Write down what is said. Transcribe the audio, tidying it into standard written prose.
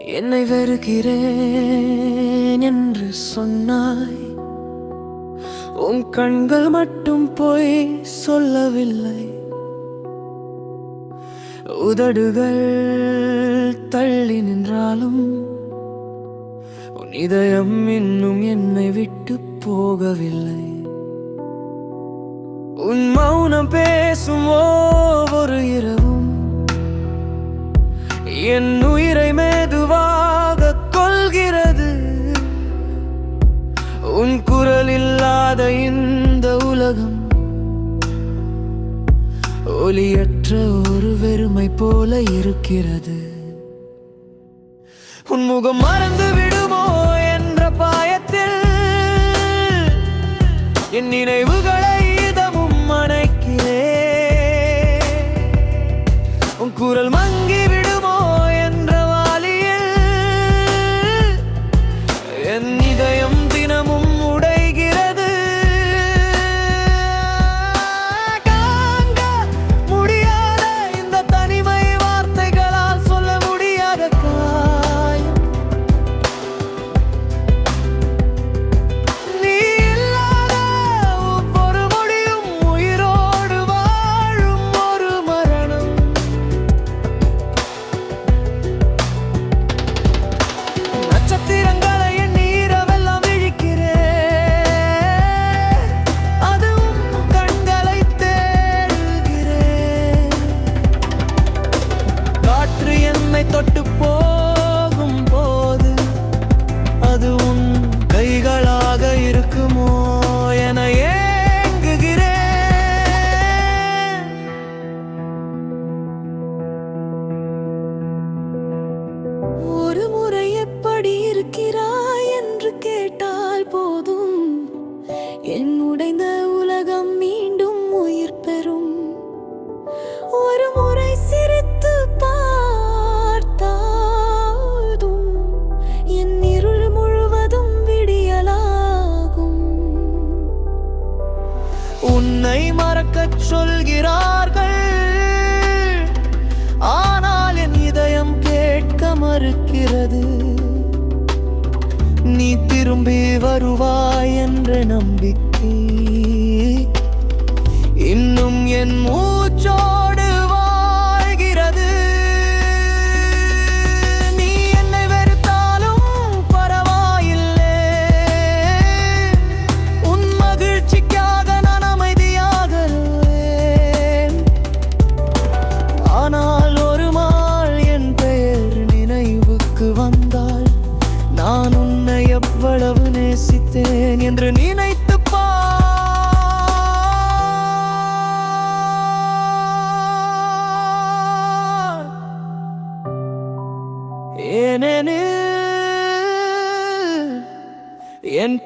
என்னை வெறுக்கிறேன் என்று சொன்னாய். உன் கண்கள் மட்டும் போய் சொல்லவில்லை. உதடுகள் தள்ளி நின்றாலும் உன் இதயம் இன்னும் என்னை விட்டு போகவில்லை. உன் மௌனம் பேசும் ஒவ்வொரு இரவும் என் உயிரை மெதுவாக கொள்கிறது. உன் குரல் இல்லாத இந்த உலகம் ஒலியற்ற ஒரு வெறுமை போல இருக்கிறது. உன் முகம் மறந்து விடுமோ என்ற பாயத்தில் என் நினைவுகளை இதமும் அணைக்கிறேன். உன் குரல் மங்கி விடுமோ என்ற வாலியில் என் இதயம் தினமும் உடைகிறது. தாங்க முடியாத இந்த தனிமை வார்த்தைகளால் சொல்ல முடியாத காயம். நீ இல்லாத ஒவ்வொரு மொழியும் உயிரோடு வாழும் ஒரு மரணம். நட்சத்திரங்களை எண்ணி இரவெல்லாம் விழிக்கிறேன். அதுவும் கண்களை தேடுகிறேன். காற்று என்னை தொட்டு போகும் போது அது உன் கைகளாக இருக்குமோ என ஏங்குகிறேன். ஒரு முறை எப்படி இருக்கிறாய் என்று கேட்டால் போதும், என் உடைந்த உலகம் மீண்டும் உயிர் பெறும். ஒரு முறை சிரித்து பார்த்தாலும் என் இருள் முழுவதும் விடியலாகும். உன்னை மறக்கச் சொல்கிறார்கள், ஆனால் என் இதயம் கேட்க மறுக்கிறது. நீ திரும்பி வருவாய் என்ற நம்பிக்கை இன்னும் என் மூச்சோடு வாழ்கிறது. நீ என்னை வெறுத்தாலும் பரவாயில்லை. உன் மகிழ்ச்சிக்காக நான் அமைதியாகிறேன். ஆனால் ஒரு நாள் என் பெயர் நினைவுக்கு வந்தால் நான் உன்னை எவ்வளவு நேசித்தேன் என்று நினைத்து பார். ஏனெனில் என்